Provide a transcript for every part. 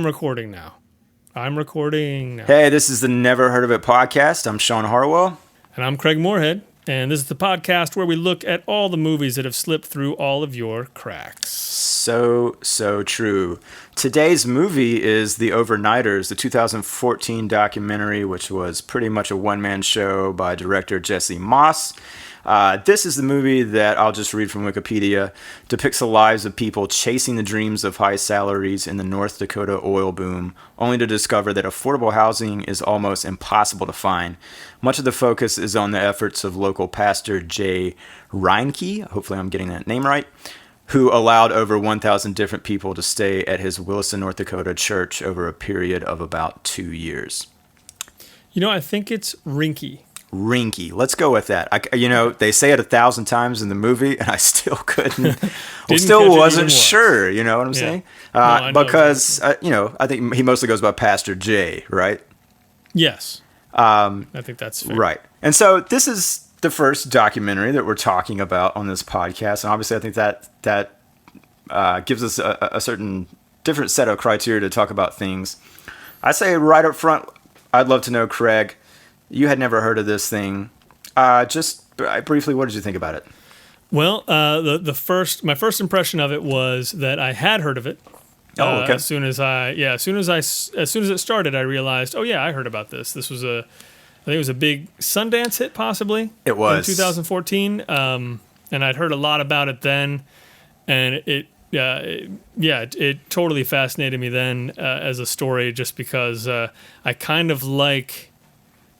I'm recording now. Hey, this is the Never Heard of It podcast. I'm Shawn Harwell. And I'm Craig Moorhead. And this is the podcast where we look at all the movies that have slipped through all of your cracks. So true. Today's movie is The Overnighters, the 2014 documentary, which was pretty much a one-man show by director Jesse Moss. This is the movie that, I'll just read from Wikipedia, depicts the lives of people chasing the dreams of high salaries in the North Dakota oil boom, only to discover that affordable housing is almost impossible to find. Much of the focus is on the efforts of local pastor Jay Reinke, hopefully I'm getting that name right, who allowed over 1,000 different people to stay at his Williston, North Dakota church over a period of about 2 years. You know, I think it's Rinky. Rinky. Let's go with that. They say it 1,000 times in the movie, and I still couldn't. Wasn't sure. You know what I'm saying? Because I think he mostly goes by Pastor Jay, right? Yes. I think that's fair. Right. And so this is the first documentary that we're talking about on this podcast, and obviously I think that gives us a certain different set of criteria to talk about things. I say right up front, I'd love to know, Craig. You had never heard of this thing. Just briefly, what did you think about it? Well, my first impression of it was that I had heard of it. Oh, okay. As soon as it started, I realized, oh yeah, I heard about this. This was I think it was a big Sundance hit, possibly. It was in 2014, and I'd heard a lot about it then, and it totally fascinated me then as a story, just because I kind of like.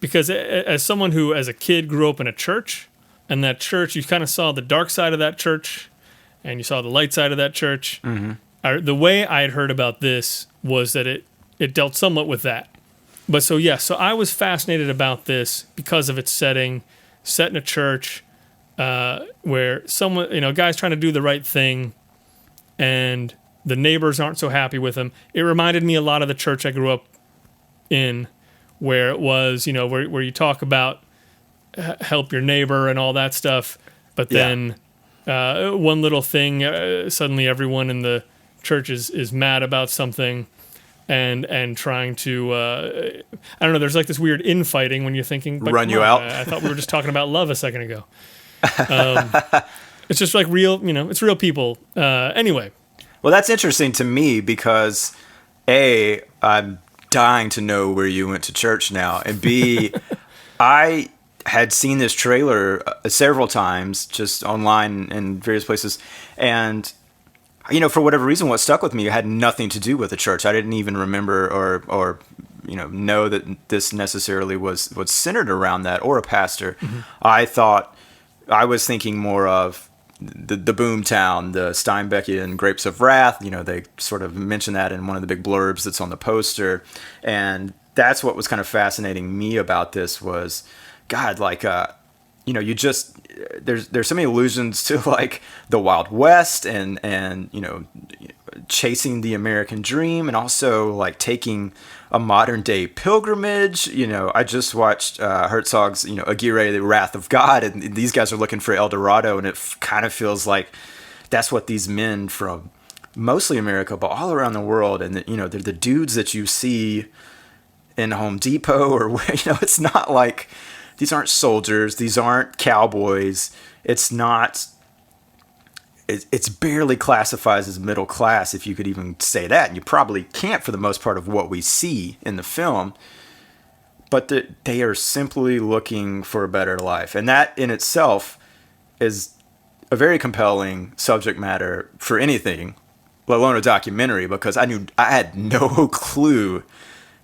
Because as someone who, as a kid, grew up in a church, and that church, you kind of saw the dark side of that church, and you saw the light side of that church. Mm-hmm. The way I had heard about this was that it dealt somewhat with that. But so I was fascinated about this because of its setting, set in a church, where someone, guy's trying to do the right thing, and the neighbors aren't so happy with him. It reminded me a lot of the church I grew up in, where it was, where you talk about help your neighbor and all that stuff, but then one little thing, suddenly everyone in the church is mad about something and trying to, I don't know, there's like this weird infighting when you're thinking, but run you out. I thought we were just talking about love a second ago. It's just like real, it's real people. Anyway. Well, that's interesting to me because I'm dying to know where you went to church now, and B, I had seen this trailer several times just online and various places, and for whatever reason what stuck with me had nothing to do with the church. I didn't even remember or know that this necessarily was centered around that or a pastor. Mm-hmm. I was thinking more of the boom town, the Steinbeckian Grapes of Wrath. They sort of mention that in one of the big blurbs that's on the poster. And that's what was kind of fascinating me about this was, God, like, there's so many allusions to like the Wild West and chasing the American dream, and also like taking a modern day pilgrimage. I just watched Herzog's Aguirre, The Wrath of God, and these guys are looking for El Dorado, and it kind of feels like that's what these men from mostly America but all around the world, and they're the dudes that you see in Home Depot or where it's not like these aren't soldiers, these aren't cowboys, it's barely classifies as middle class, if you could even say that. And you probably can't for the most part of what we see in the film. But they are simply looking for a better life. And that in itself is a very compelling subject matter for anything, let alone a documentary, because I had no clue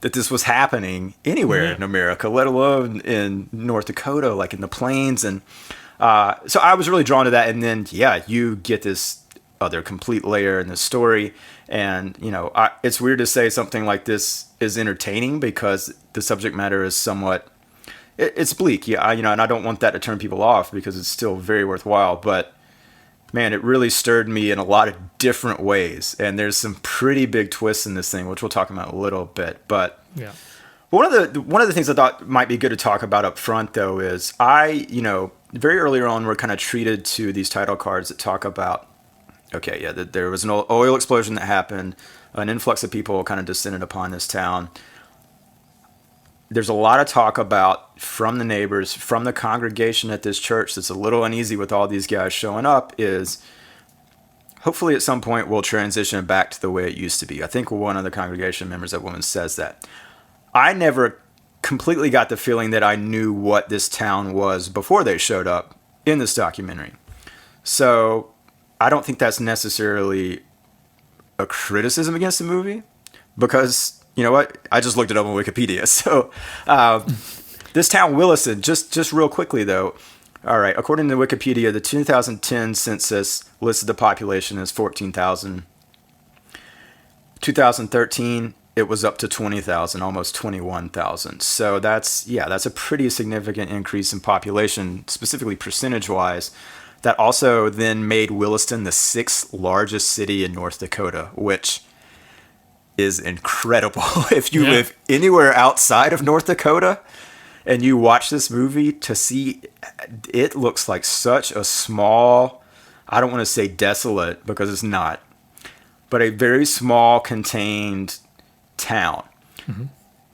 that this was happening anywhere in America, let alone in North Dakota, like in the plains. And so I was really drawn to that, and then you get this other complete layer in the story, and it's weird to say something like this is entertaining because the subject matter is somewhat it's bleak, and I don't want that to turn people off because it's still very worthwhile. But man, it really stirred me in a lot of different ways, and there's some pretty big twists in this thing, which we'll talk about a little bit. But yeah. One of the things I thought might be good to talk about up front, though, is very earlier on we're kind of treated to these title cards that talk about Okay, yeah, there was an oil explosion that happened. An influx of people kind of descended upon this town. There's a lot of talk about, from the neighbors, from the congregation at this church that's a little uneasy with all these guys showing up, is hopefully at some point we'll transition back to the way it used to be. I think one of the congregation members, that woman, says that. I never completely got the feeling that I knew what this town was before they showed up in this documentary. So I don't think that's necessarily a criticism against the movie, because, you know what? I just looked it up on Wikipedia. So this town, Williston, just real quickly though. All right, according to Wikipedia, the 2010 census listed the population as 14,000. 2013, it was up to 20,000, almost 21,000. So that's a pretty significant increase in population, specifically percentage-wise. That also then made Williston the 6th largest city in North Dakota, which is incredible. If you live anywhere outside of North Dakota and you watch this movie, to see it looks like such a small, I don't want to say desolate because it's not, but a very small contained town. Mm-hmm.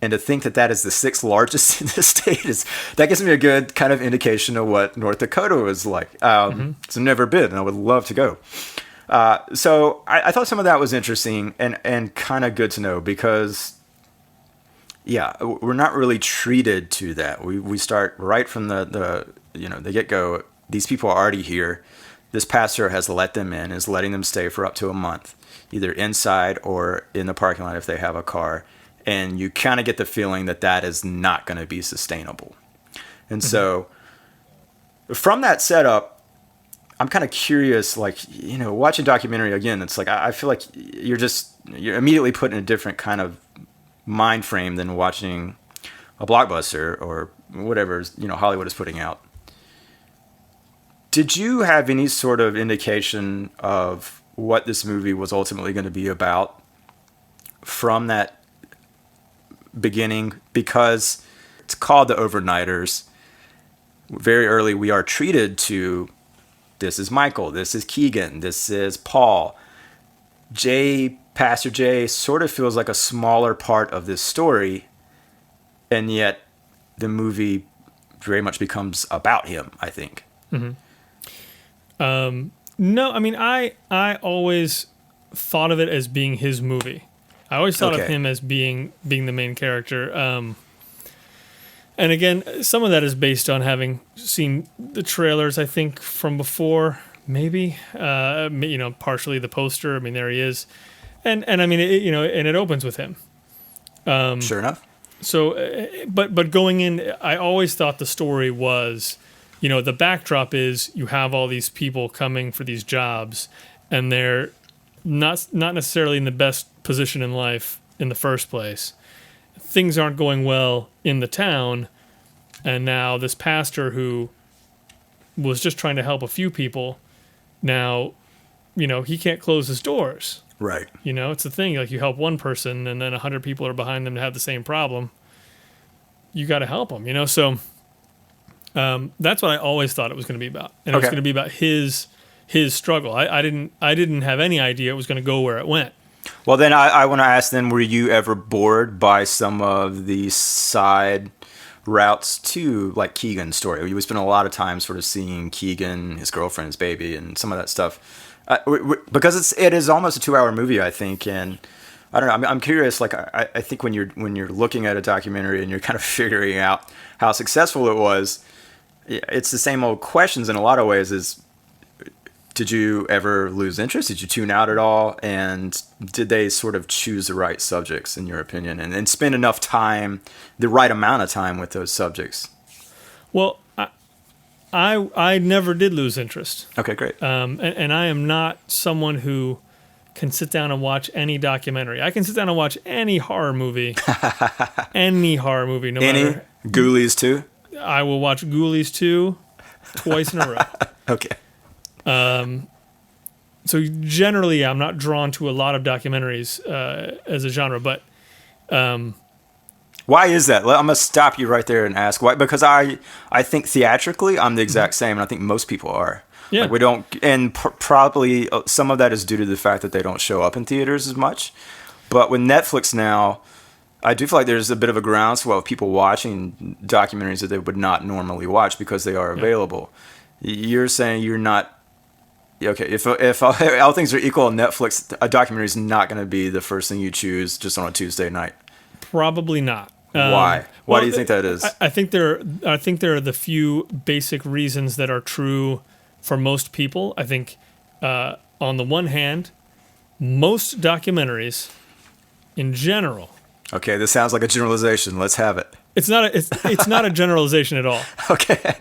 And to think that that is the 6th largest in the state, that gives me a good kind of indication of what North Dakota was like. So I've never been, and I would love to go. So I thought some of that was interesting and kind of good to know, because, we're not really treated to that. We start right from the get-go. These people are already here. This pastor has let them in, is letting them stay for up to a month, either inside or in the parking lot if they have a car. And you kind of get the feeling that that is not going to be sustainable. And so from that setup, I'm kind of curious, watching documentary again, it's like, I feel like you're immediately put in a different kind of mind frame than watching a blockbuster or whatever, Hollywood is putting out. Did you have any sort of indication of what this movie was ultimately going to be about from that beginning? Because it's called The Overnighters. Very early, we are treated to, this is Michael, this is Keegan, this is Paul. Pastor Jay sort of feels like a smaller part of this story, and yet the movie very much becomes about him, I think. Mm-hmm. No, I mean, I always thought of it as being his movie. I always thought of him as being the main character. And again, some of that is based on having seen the trailers, I think, from before, maybe, partially the poster. I mean, there he is. And I mean, it opens with him. Sure enough. So, but going in, I always thought the story was, the backdrop is you have all these people coming for these jobs, and they're not necessarily in the best position in life in the first place. Things aren't going well in the town, and now this pastor who was just trying to help a few people, now, he can't close his doors. Right. It's the thing, like, you help one person and then 100 people are behind them to have the same problem. You got to help them, so that's what I always thought it was going to be about. And it was going to be about his struggle. I didn't have any idea it was going to go where it went. Well, then I want to ask then, were you ever bored by some of the side routes to, like, Keegan's story? We spent a lot of time sort of seeing Keegan, his girlfriend, his baby, and some of that stuff. Because it is almost a 2-hour movie, I think, and I don't know. I'm curious. Like, I think when you're looking at a documentary and you're kind of figuring out how successful it was, it's the same old questions in a lot of ways. Did you ever lose interest? Did you tune out at all? And did they sort of choose the right subjects, in your opinion, and spend enough time, the right amount of time with those subjects? Well, I never did lose interest. Okay, great. And I am not someone who can sit down and watch any documentary. I can sit down and watch any horror movie. Any horror movie, no matter. Ghoulies too? I will watch Ghoulies 2 twice in a row. Okay. So generally, I'm not drawn to a lot of documentaries as a genre, but why is that? I'm gonna stop you right there and ask why. Because I think theatrically, I'm the exact same, and I think most people are. Yeah. Like we don't, and probably some of that is due to the fact that they don't show up in theaters as much. But with Netflix now, I do feel like there's a bit of a groundswell of people watching documentaries that they would not normally watch because they are available. You're saying you're not. Okay, if all things are equal on Netflix, a documentary is not going to be the first thing you choose just on a Tuesday night. Probably not. Why? Why do you think that is? I think there are the few basic reasons that are true for most people. I think on the one hand, most documentaries in general. Okay, this sounds like a generalization. Let's have it. It's not a generalization at all. Okay.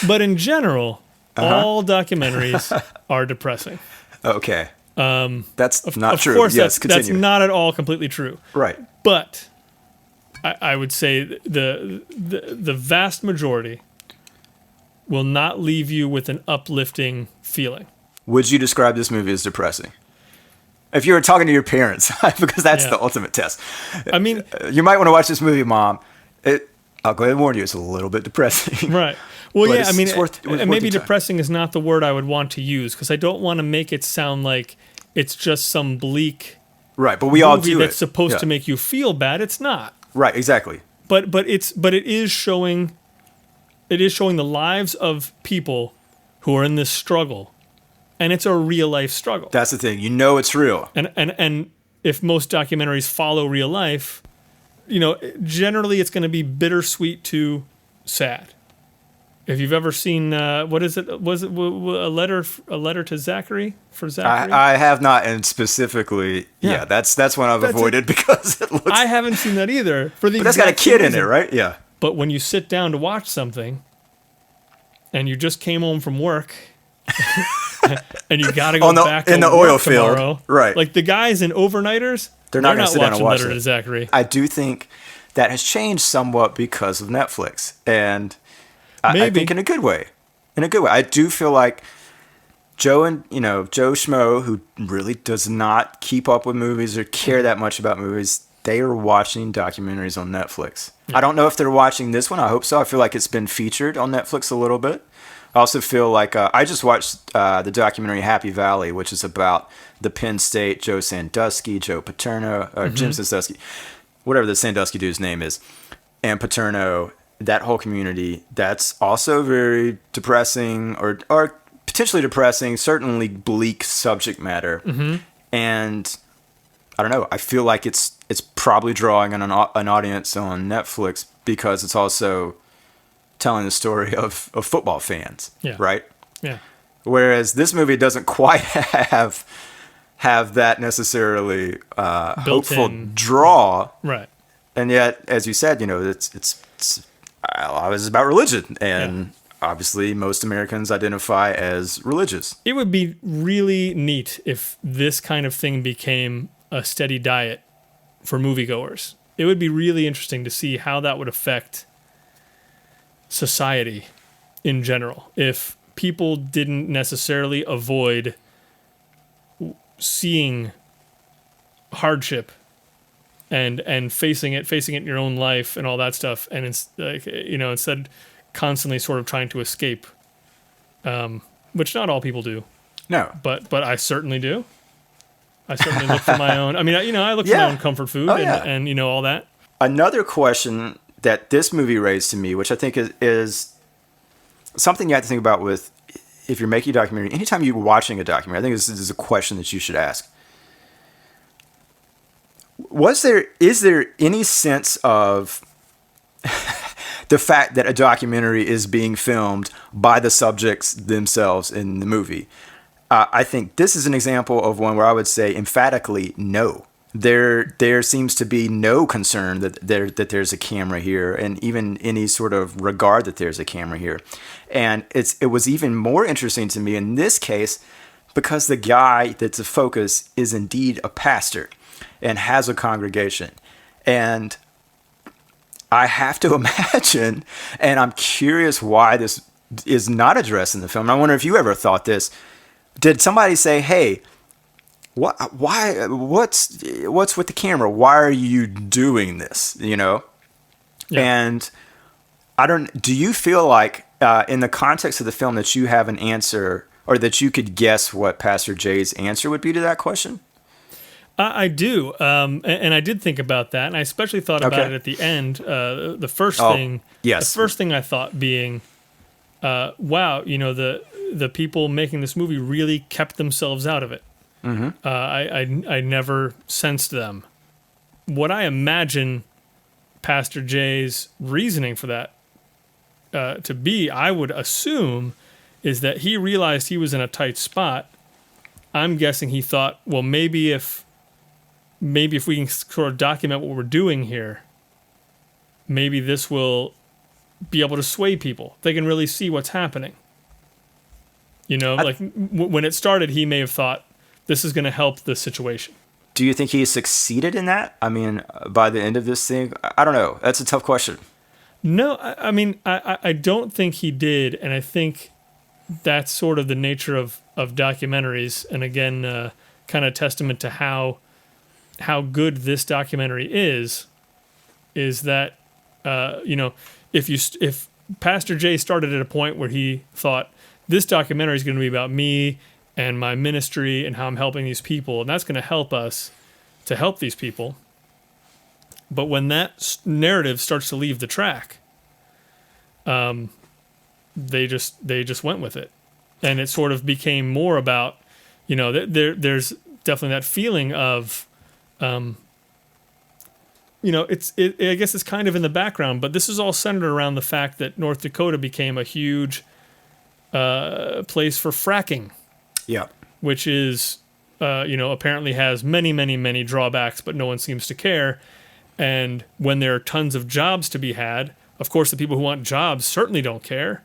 But in general, all documentaries are depressing. Okay. That's not true. Of course, yes, that's not at all completely true. Right. But I would say the vast majority will not leave you with an uplifting feeling. Would you describe this movie as depressing? If you were talking to your parents, because that's the ultimate test. I mean, you might want to watch this movie, Mom. I'll go ahead and warn you, it's a little bit depressing. Right. Well, But yeah, I mean, it's worth maybe the time. depressing is not the word I would want to use because I don't want to make it sound like it's just some bleak Right, but we all movie do that's it. supposed Yeah. to make you feel bad. It's not. Right, exactly. But it is showing the lives of people who are in this struggle, and it's a real life struggle. That's the thing. You know it's real. And if most documentaries follow real life, generally it's going to be bittersweet to sad. If you've ever seen what is it? Was it a letter to Zachary for Zachary? I have not, and specifically, that's one I've avoided because it looks. I haven't seen that either. But that's got a kid in it, right? Yeah. But when you sit down to watch something, and you just came home from work, and you got to go back in to the work oil field, tomorrow, right? Like the guys in overnighters, they're not going to sit down and watch Letter it. to Zachary. I do think that has changed somewhat because of Netflix, and I think in a good way. In a good way, I do feel like Joe Schmo, who really does not keep up with movies or care that much about movies, they are watching documentaries on Netflix. I don't know if they're watching this one. I hope so. I feel like it's been featured on Netflix a little bit. I also feel like I just watched the documentary Happy Valley, which is about the Penn State, Joe Sandusky, Joe Paterno, or Jim Sandusky, whatever the Sandusky dude's name is, and Paterno, that whole community. That's also very depressing or potentially depressing, certainly bleak subject matter. And I don't know. I feel like it's probably drawing an audience on Netflix because it's also telling the story of football fans, right? Yeah. Whereas this movie doesn't quite have that necessarily hopeful draw, right? And yet, as you said, it's about religion, and obviously most Americans identify as religious. It would be really neat if this kind of thing became a steady diet for moviegoers. It would be really interesting to see how that would affect society in general. If people didn't necessarily avoid seeing hardship and facing it in your own life and all that stuff, and it's like, instead constantly sort of trying to escape, which not all people do. No, but I certainly do. I certainly look for my own. I mean, I look for my own comfort food and all that. Another question that this movie raised to me, which I think is something you have to think about with if you're making a documentary. Anytime you're watching a documentary, I think this is a question that you should ask. Is there any sense of the fact that a documentary is being filmed by the subjects themselves in the movie? I think this is an example of one where I would say emphatically no. There seems to be no concern that there's a camera here, and even any sort of regard that there's a camera here. And it was even more interesting to me in this case because the guy that's the focus is indeed a pastor and has a congregation. And I have to imagine, and I'm curious why this is not addressed in the film. I wonder if you ever thought this. Did somebody say, "Hey, what's with the camera? Why are you doing this?" And do you feel like in the context of the film that you have an answer or that you could guess what Pastor Jay's answer would be to that question? I do, and I did think about that, and I especially thought about it at the end. The first thing I thought being, wow, the people making this movie really kept themselves out of it. Mm-hmm. I never sensed them. What I imagine Pastor Jay's reasoning for that to be, I would assume, is that he realized he was in a tight spot. I'm guessing he thought, well, maybe if we can sort of document what we're doing here, maybe this will be able to sway people. They can really see what's happening. When it started, he may have thought this is going to help the situation. Do you think he succeeded in that? I mean, by the end of this thing, I don't know. That's a tough question. No, I don't think he did, and I think that's sort of the nature of documentaries, and again, kind of testament to how good this documentary is that if Pastor Jay started at a point where he thought this documentary is going to be about me and my ministry and how I'm helping these people, and that's going to help us to help these people. But when that narrative starts to leave the track, they just went with it, and it sort of became more about, there's definitely that feeling of, I guess it's kind of in the background, but this is all centered around the fact that North Dakota became a huge place for fracking. Yeah. Which is, apparently has many, many, many drawbacks, but no one seems to care. And when there are tons of jobs to be had, of course, the people who want jobs certainly don't care.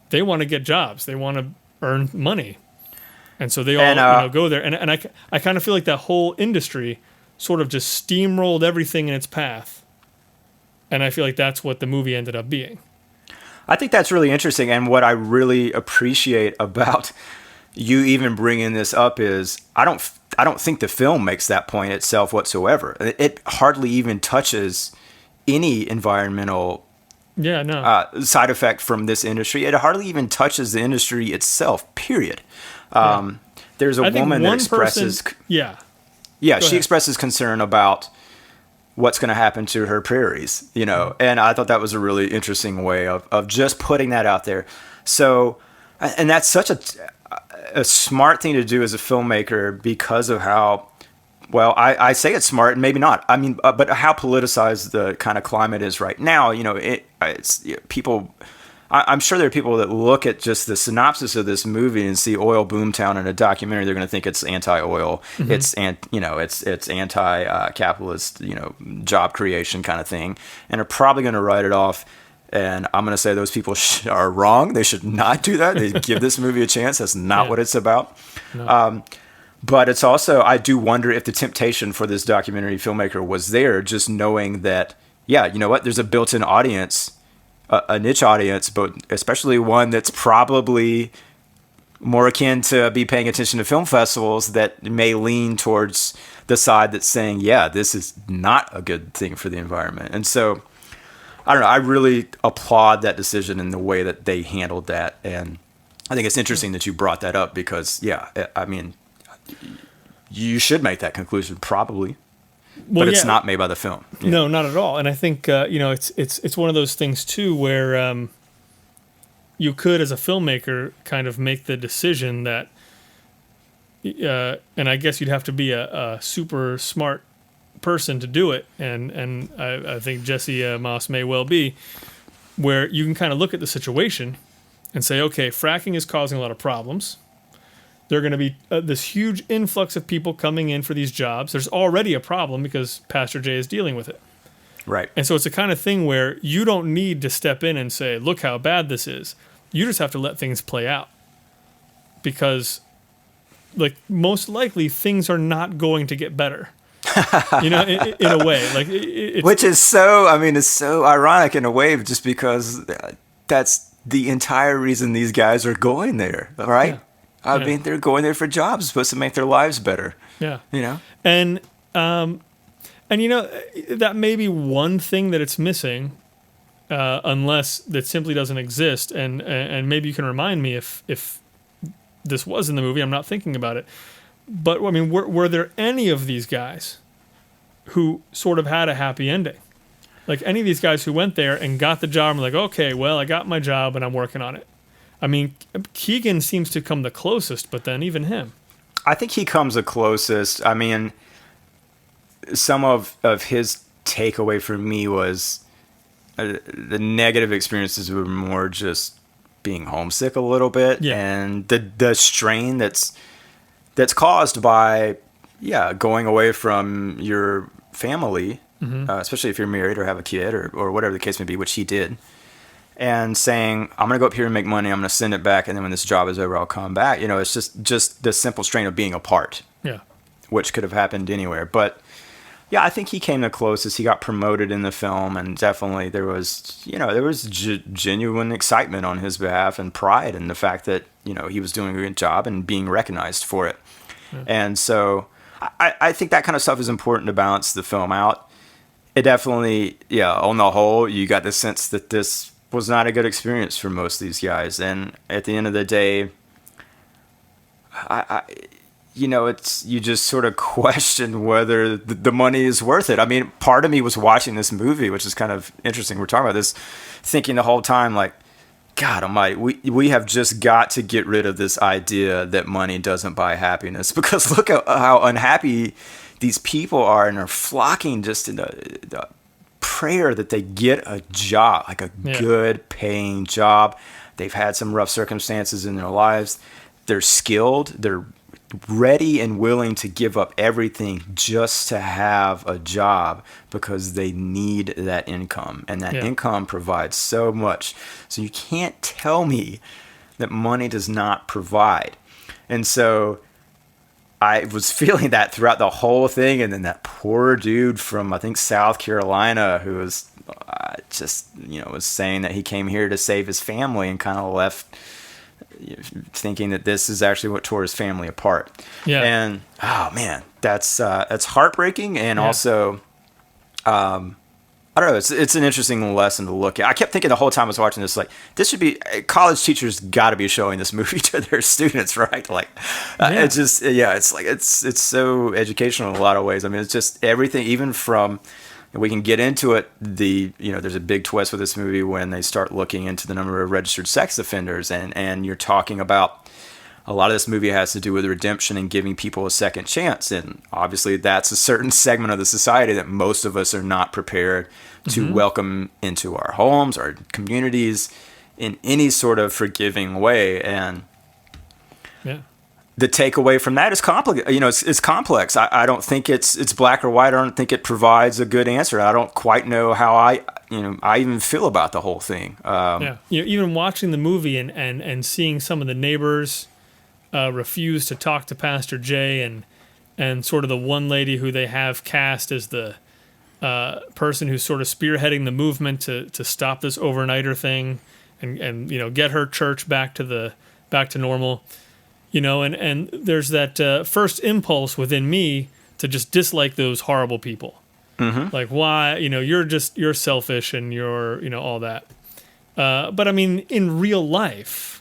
They want to get jobs. They want to earn money. And so they all go there. And I kind of feel like that whole industry sort of just steamrolled everything in its path. And I feel like that's what the movie ended up being. I think that's really interesting. And what I really appreciate about you even bringing this up is I don't think the film makes that point itself whatsoever. It hardly even touches any environmental side effect from this industry. It hardly even touches the industry itself, period. There's a woman that expresses... she expresses concern about what's going to happen to her prairies, and I thought that was a really interesting way of just putting that out there. So, and that's such a smart thing to do as a filmmaker because of how, well, I say it's smart and maybe not. I mean, but how politicized the kind of climate is right now. It's people. I'm sure there are people that look at just the synopsis of this movie and see oil boomtown in a documentary. They're going to think it's anti-oil. Mm-hmm. It's anti-capitalist, job creation kind of thing, and are probably going to write it off. And I'm going to say those people are wrong. They should not do that. They give this movie a chance. That's not what it's about. No. But it's also, I do wonder if the temptation for this documentary filmmaker was there, just knowing that, there's a built-in audience, a niche audience, but especially one that's probably more akin to be paying attention to film festivals that may lean towards the side that's saying, this is not a good thing for the environment. And so, I don't know. I really applaud that decision and the way that they handled that. And I think it's interesting that you brought that up because, I mean, you should make that conclusion probably, but it's not made by the film. Yeah. No, not at all. And I think, it's one of those things too, where you could, as a filmmaker, kind of make the decision that, and I guess you'd have to be a super smart person to do it, and I think Jesse Moss may well be, where you can kind of look at the situation and say, okay, fracking is causing a lot of problems. There are going to be this huge influx of people coming in for these jobs. There's already a problem because Pastor Jay is dealing with it. Right. And so it's the kind of thing where you don't need to step in and say, look how bad this is. You just have to let things play out. Because, most likely, things are not going to get better. In a way, which is it's so ironic in a way, just because that's the entire reason these guys are going there, right? I mean, they're going there for jobs, supposed to make their lives better. Yeah, and that may be one thing that it's missing, unless that simply doesn't exist. And maybe you can remind me if this was in the movie. I'm not thinking about it. But, I mean, were there any of these guys who sort of had a happy ending? Like, any of these guys who went there and got the job and were like, okay, well, I got my job and I'm working on it. I mean, Keegan seems to come the closest, but then even him. I think he comes the closest. I mean, some of his takeaway for me was the negative experiences were more just being homesick a little bit, and the strain that's caused by going away from your family, especially if you're married or have a kid or whatever the case may be, which he did, and saying, I'm going to go up here and make money, I'm going to send it back, and then when this job is over, I'll come back. You know, it's just the simple strain of being apart, which could have happened anywhere. But yeah, I think he came the closest. He got promoted in the film, and definitely there was genuine excitement on his behalf and pride in the fact that, you know, he was doing a good job and being recognized for it. Yeah. And so I think that kind of stuff is important to balance the film out. It definitely, on the whole, you got the sense that this was not a good experience for most of these guys. And at the end of the day, you just sort of question whether the money is worth it. I mean, part of me was watching this movie, which is kind of interesting. We're talking about this, thinking the whole time, like, God almighty, we have just got to get rid of this idea that money doesn't buy happiness, because look at how unhappy these people are, and are flocking just in the prayer that they get a job, like a good paying job. They've had some rough circumstances in their lives. They're skilled. They're ready and willing to give up everything just to have a job, because they need that income, and that income provides so much. So you can't tell me that money does not provide. And so I was feeling that throughout the whole thing. And then that poor dude from, I think, South Carolina, who was was saying that he came here to save his family, and kind of left thinking that this is actually what tore his family apart. Yeah. And oh man, that's heartbreaking, and also I don't know, it's an interesting lesson to look at. I kept thinking the whole time I was watching this, like, this should be, college teachers got to be showing this movie to their students, right? Like, it's just, it's like, it's so educational in a lot of ways. I mean, it's just everything, even from, we can get into it, there's a big twist with this movie when they start looking into the number of registered sex offenders, and you're talking about, a lot of this movie has to do with redemption and giving people a second chance. And obviously that's a certain segment of the society that most of us are not prepared to welcome into our homes, our communities, in any sort of forgiving way. And the takeaway from that is complicated. It's complex. I don't think it's black or white. I don't think it provides a good answer. I don't quite know how I even feel about the whole thing. Even watching the movie and seeing some of the neighbors refuse to talk to Pastor Jay, and sort of the one lady who they have cast as the person who's sort of spearheading the movement to stop this overnighter thing, and get her church back to normal. And there's that first impulse within me to just dislike those horrible people. Like, why, you're selfish and you're, all that. But I mean, in real life,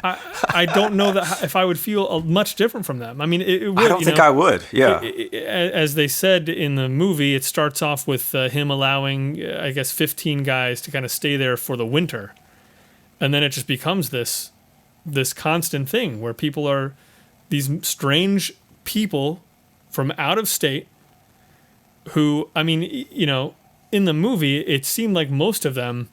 I don't know that if I would feel much different from them. I mean, it would, I don't think I would. Yeah. As they said in the movie, it starts off with him allowing, I guess, 15 guys to kind of stay there for the winter. And then it just becomes this constant thing where people are these strange people from out of state who, I mean, in the movie, it seemed like most of them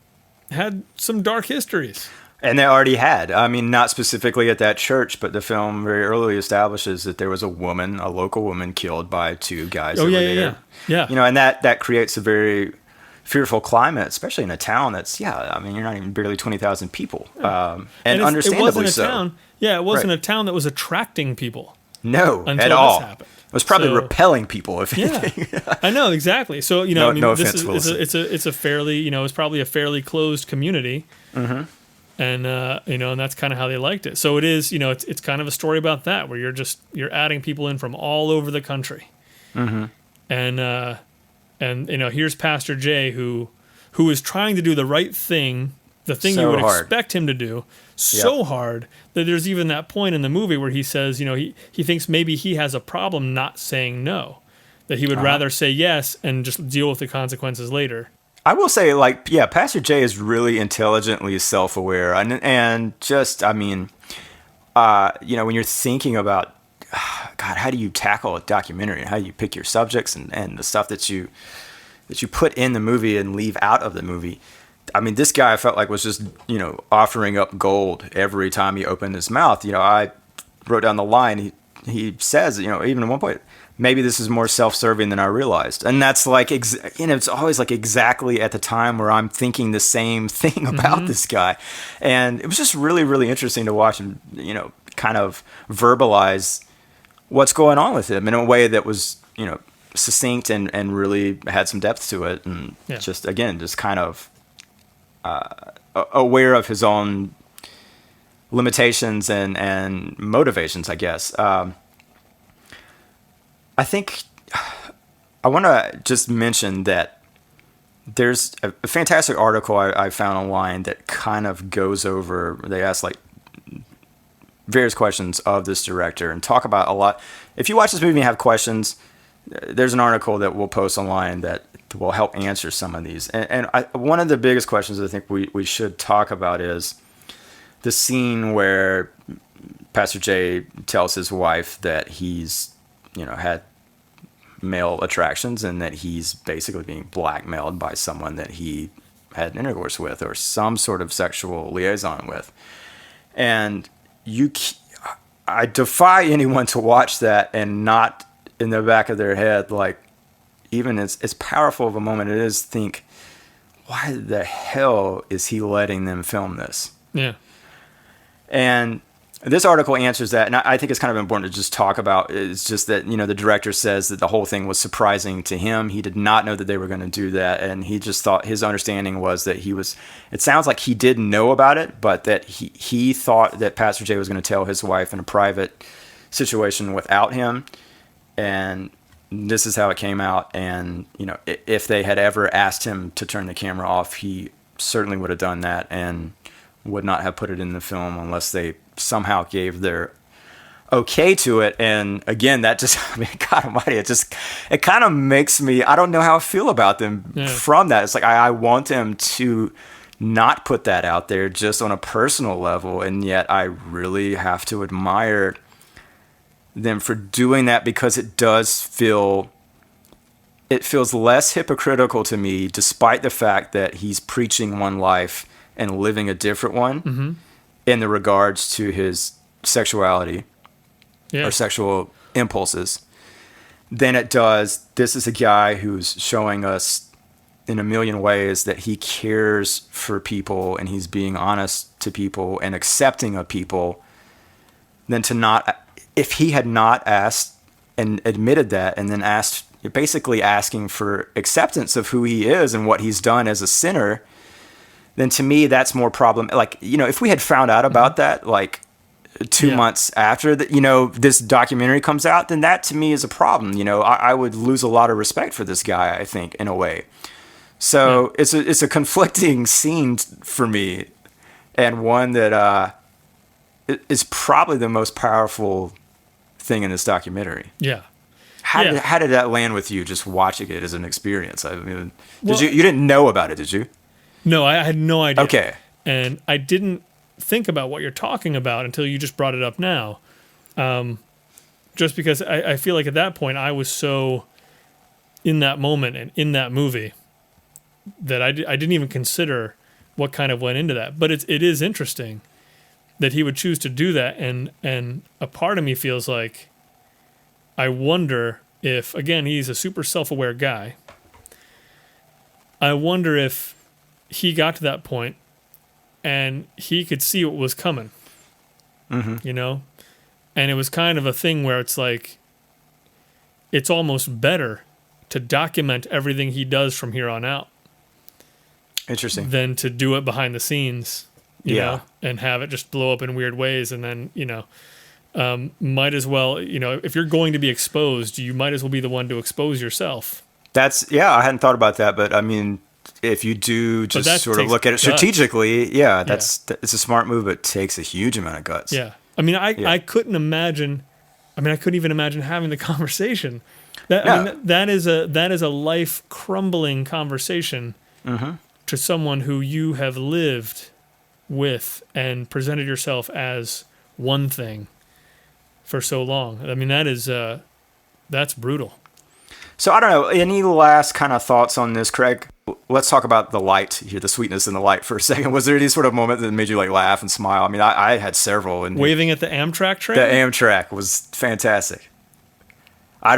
had some dark histories. And they already had. I mean, not specifically at that church, but the film very early establishes that there was a local woman killed by two guys over there. Yeah. And that creates a very fearful climate, especially in a town that's, you're not even barely 20,000 people. And understandably so. It wasn't a town that was attracting people. No, at all. It was probably repelling people, if anything. I know, exactly. So, no offense, it's a fairly, it's probably a fairly closed community. Mm-hmm. And, and that's kind of how they liked it. So it is, it's kind of a story about that, where you're adding people in from all over the country. Mm-hmm. And here's Pastor Jay, who is trying to do the right thing the thing So you would hard. expect him to do so hard that there's even that point in the movie where he says, he thinks maybe he has a problem not saying no, that he would rather say yes and just deal with the consequences later. I will say, like, yeah, Pastor Jay is really intelligently self-aware, and just, I mean, when you're thinking about, God, how do you tackle a documentary? How do you pick your subjects and the stuff that you put in the movie and leave out of the movie? I mean, this guy I felt like was just, offering up gold every time he opened his mouth. I wrote down the line. He says, even at one point, maybe this is more self-serving than I realized. And that's like, it's always like exactly at the time where I'm thinking the same thing about this guy. And it was just really, really interesting to watch him, kind of verbalize what's going on with him in a way that was, succinct and really had some depth to it. And just kind of aware of his own limitations and motivations, I guess. I think I want to just mention that there's a fantastic article I found online that kind of goes over, they ask like various questions of this director and talk about a lot. If you watch this movie and have questions, there's an article that we'll post online that will help answer some of these. And one of the biggest questions I think we should talk about is the scene where Pastor Jay tells his wife that he's had male attractions and that he's basically being blackmailed by someone that he had intercourse with or some sort of sexual liaison with. And I defy anyone to watch that and not in the back of their head, like, even as powerful of a moment it is, think, why the hell is he letting them film this? Yeah. And this article answers that, and I think it's kind of important to just talk about. It's just that, the director says that the whole thing was surprising to him. He did not know that they were going to do that, and he just thought his understanding was that it sounds like he didn't know about it, but that he thought that Pastor Jay was going to tell his wife in a private situation without him, and this is how it came out. And, if they had ever asked him to turn the camera off, he certainly would have done that and would not have put it in the film unless they somehow gave their okay to it. And again, that just, God almighty, it kind of makes me, I don't know how I feel about them from that. It's like, I want them to not put that out there just on a personal level. And yet I really have to admire them for doing that, because it feels less hypocritical to me, despite the fact that he's preaching one life and living a different one in the regards to his sexuality or sexual impulses, than it does, this is a guy who's showing us in a million ways that he cares for people and he's being honest to people and accepting of people, than to not, if he had not asked and admitted that and then basically asking for acceptance of who he is and what he's done as a sinner, then to me that's more problem. Like, if we had found out about that like 2 months after that, this documentary comes out, then that to me is a problem. I would lose a lot of respect for this guy, I think, in a way. So it's a conflicting scene for me, and one that is probably the most powerful thing in this documentary. Yeah. How did that land with you, just watching it as an experience? I mean, you didn't know about it, did you? No, I had no idea. Okay. And I didn't think about what you're talking about until you just brought it up now. Just because I feel like at that point I was so in that moment and in that movie that I didn't even consider what kind of went into that. But it is interesting that he would choose to do that. And a part of me feels like, I wonder if, again, he's a super self-aware guy. I wonder if he got to that point and he could see what was coming, and it was kind of a thing where it's like, it's almost better to document everything he does from here on out. Interesting. Than to do it behind the scenes, you know, and have it just blow up in weird ways. And then, might as well, if you're going to be exposed, you might as well be the one to expose yourself. I hadn't thought about that, but I mean, if you do that just sort of takes look at it guts. strategically, it's a smart move, but it takes a huge amount of guts. Yeah. I mean, I couldn't imagine. I mean, I couldn't even imagine having the conversation. I mean, that is a life crumbling conversation to someone who you have lived with and presented yourself as one thing for so long. I mean, that's brutal. So I don't know. Any last kind of thoughts on this, Craig? Let's talk about the light here, the sweetness in the light for a second. Was there any sort of moment that made you like laugh and smile? I mean, I had several. And waving at the Amtrak train. The Amtrak was fantastic. I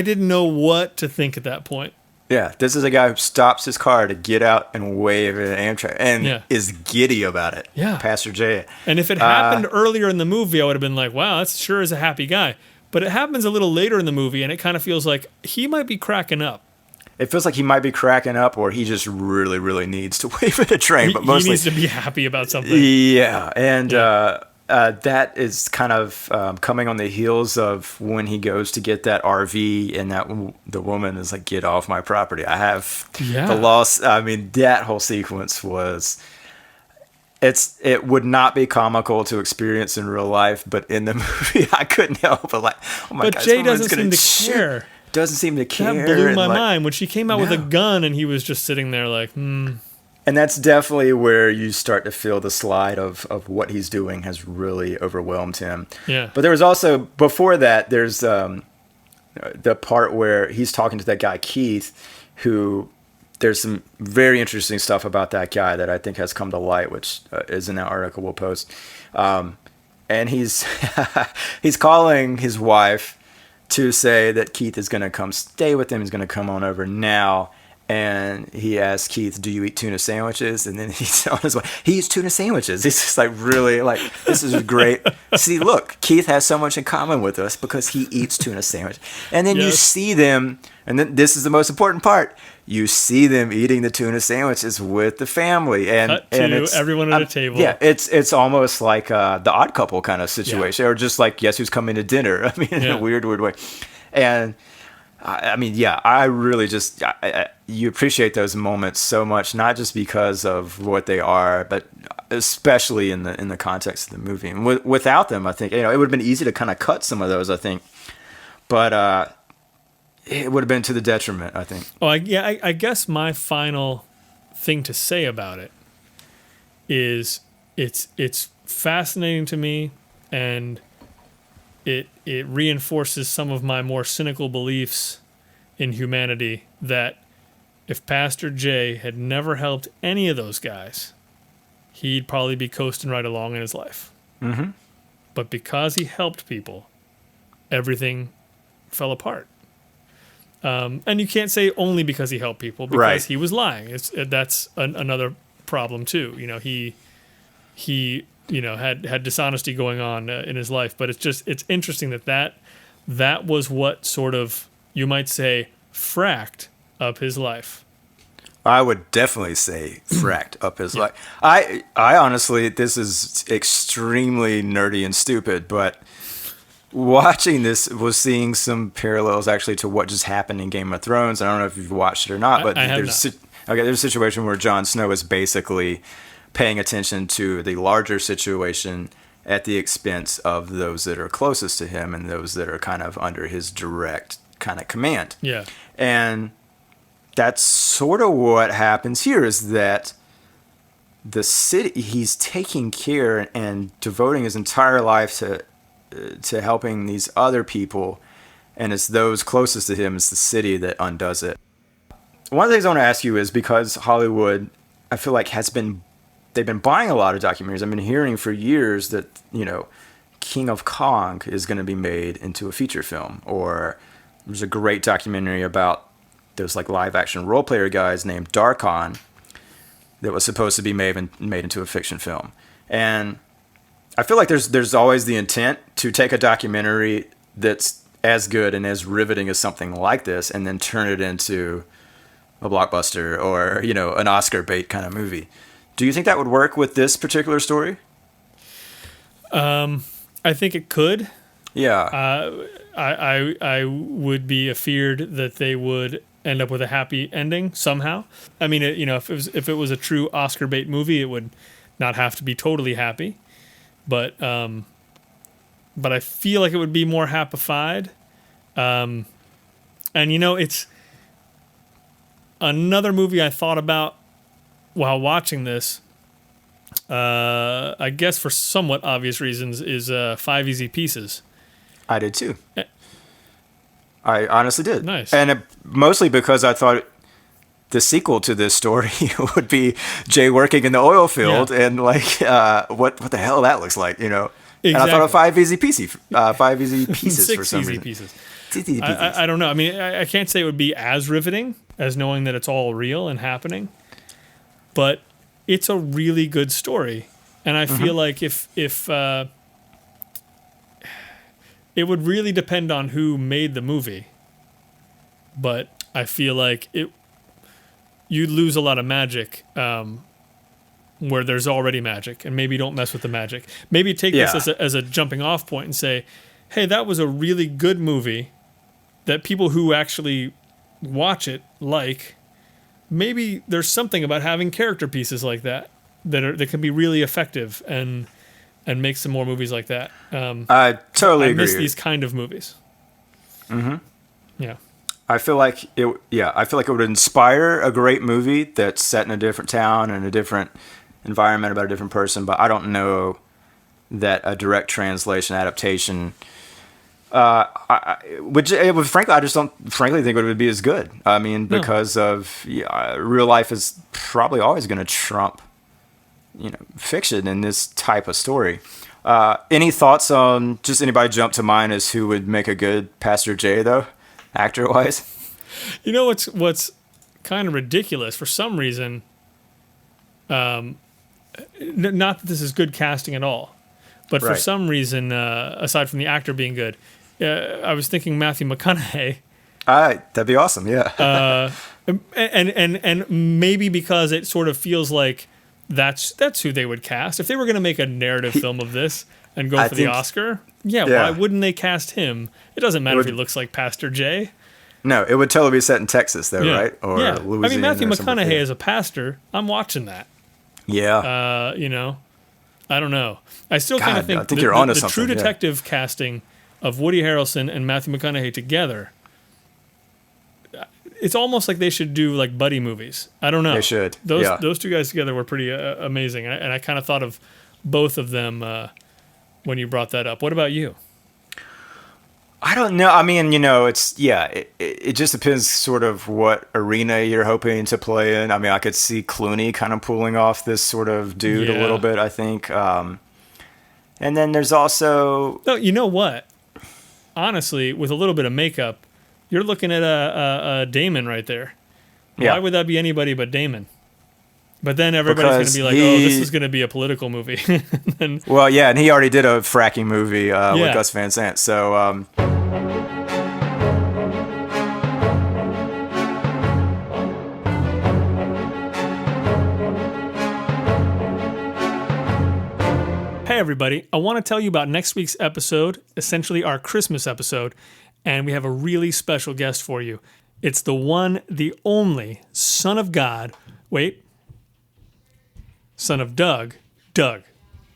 didn't know what to think at that point. Yeah, this is a guy who stops his car to get out and wave at an Amtrak and is giddy about it. Yeah. Pastor Jay. And if it happened earlier in the movie, I would have been like, wow, that sure is a happy guy. But it happens a little later in the movie, and it kind of feels like he might be cracking up. It feels like he might be cracking up, or he just really, really needs to wave at a train. But mostly, he needs to be happy about something. Yeah, and that is kind of coming on the heels of when he goes to get that RV, and the woman is like, "Get off my property! I have the loss." I mean, that whole sequence was. It would not be comical to experience in real life, but in the movie, I couldn't help but like, oh my god! But Jay doesn't seem to care. Doesn't seem to care. That blew my mind when she came out with a gun and he was just sitting there like, And that's definitely where you start to feel the slide of what he's doing has really overwhelmed him. Yeah. But there was also, before that, there's the part where he's talking to that guy, Keith, who there's some very interesting stuff about that guy that I think has come to light, which is in that article we'll post. And he's he's calling his wife to say that Keith is going to come stay with him. He's going to come on over now. And he asks Keith, "Do you eat tuna sandwiches?" And then he's telling his wife, he eats tuna sandwiches. He's just like, really, like, this is great. See, look, Keith has so much in common with us because he eats tuna sandwiches. And then you see them, and then this is the most important part. You see them eating the tuna sandwiches with the family, and it's everyone at a table. Yeah, it's almost like the Odd Couple kind of situation, or just like Guess Who's Coming to Dinner. I mean, in a weird way. And I mean, I really just you appreciate those moments so much, not just because of what they are, but especially in the context of the movie. And without them, I think it would have been easy to kind of cut some of those. I think, but it would have been to the detriment, I think. Oh, I guess my final thing to say about it is it's fascinating to me, and it reinforces some of my more cynical beliefs in humanity that if Pastor Jay had never helped any of those guys, he'd probably be coasting right along in his life. Mm-hmm. But because he helped people, everything fell apart. And you can't say only because he helped people, because he was lying. That's another problem too. He had dishonesty going on in his life. But it's interesting that was what sort of, you might say, fracked up his life. I would definitely say fracked up his life. I honestly, this is extremely nerdy and stupid, but watching this was seeing some parallels actually to what just happened in Game of Thrones. I don't know if you've watched it or not, but there's a situation where Jon Snow is basically paying attention to the larger situation at the expense of those that are closest to him and those that are kind of under his direct kind of command. Yeah. And that's sort of what happens here, is that the city, he's taking care and devoting his entire life to helping these other people, and it's those closest to him, it's the city that undoes it. One of the things I want to ask you is, because Hollywood, I feel like they've been buying a lot of documentaries. I've been hearing for years that, King of Kong is going to be made into a feature film, or there's a great documentary about those like live action role player guys named Darkon that was supposed to be made into a fiction film. And I feel like there's always the intent to take a documentary that's as good and as riveting as something like this, and then turn it into a blockbuster or, an Oscar bait kind of movie. Do you think that would work with this particular story? I think it could. Yeah. I would be afeared that they would end up with a happy ending somehow. I mean, if it was a true Oscar bait movie, it would not have to be totally happy, but I feel like it would be more happified. And it's another movie I thought about while watching this. I guess for somewhat obvious reasons is 5 Easy Pieces. I did too. I honestly did. Nice. And mostly because I thought the sequel to this story would be Jay working in the oil field and like what the hell that looks like, Exactly. And I thought of 5 Easy Pieces, 5 Easy Pieces for some reason. 6 Easy Pieces. I don't know. I mean, I can't say it would be as riveting as knowing that it's all real and happening, but it's a really good story. And I feel like if it would really depend on who made the movie, but I feel like you'd lose a lot of magic where there's already magic, and maybe don't mess with the magic. Maybe take this as a jumping off point and say, hey, that was a really good movie that people who actually watch it like. Maybe there's something about having character pieces like that can be really effective and make some more movies like that. I totally agree. I miss these kind of movies. Mm-hmm. Yeah. I feel like it would inspire a great movie that's set in a different town and a different environment about a different person, but I don't know that a direct translation adaptation frankly, I just don't think it would be as good. I mean, because of real life is probably always going to trump, fiction in this type of story. Any thoughts on just anybody jump to mind as who would make a good Pastor J though, actor wise? What's kind of ridiculous for some reason. Not that this is good casting at all, but for some reason, aside from the actor being good. I was thinking Matthew McConaughey. That'd be awesome, yeah. and maybe because it sort of feels like that's who they would cast. If they were going to make a narrative film of this and go for the Oscar, why wouldn't they cast him? It doesn't matter if he looks like Pastor J. No, it would totally be set in Texas, though, right? Or Louisiana. I mean, Matthew McConaughey as a pastor, I'm watching that. Yeah. I don't know. I still kind of think you're onto the something. True Detective casting of Woody Harrelson and Matthew McConaughey together, it's almost like they should do like buddy movies. I don't know. They should. Those two guys together were pretty amazing, and I kind of thought of both of them when you brought that up. What about you? I don't know. I mean, it just depends sort of what arena you're hoping to play in. I mean, I could see Clooney kind of pulling off this sort of dude a little bit, I think. And then there's also... No, you know what? Honestly, with a little bit of makeup, you're looking at a Damon right there. Why would that be anybody but Damon? But then everybody's going to be like, oh, this is going to be a political movie. And he already did a fracking movie with Gus Van Sant. So... Hey everybody, I want to tell you about next week's episode, essentially our Christmas episode, and we have a really special guest for you. It's the one, the only Son of God, Son of Doug. Doug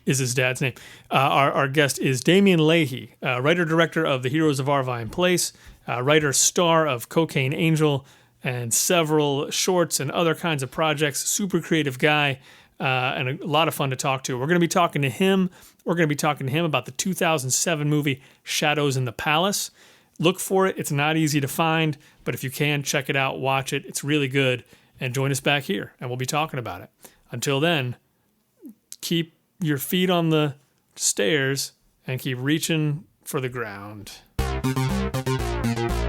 is his dad's name. Our guest is Damian Leahy, writer-director of The Heroes of Arvine Place, writer-star of Cocaine Angel, and several shorts and other kinds of projects, super creative guy. And a lot of fun to talk to. We're going to be talking to him. We're going to be talking to him about the 2007 movie Shadows in the Palace. Look for it. It's not easy to find, but if you can, check it out, watch it. It's really good. And join us back here, and we'll be talking about it. Until then, keep your feet on the stairs and keep reaching for the ground.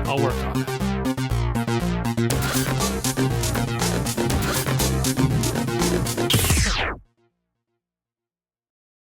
I'll work on it.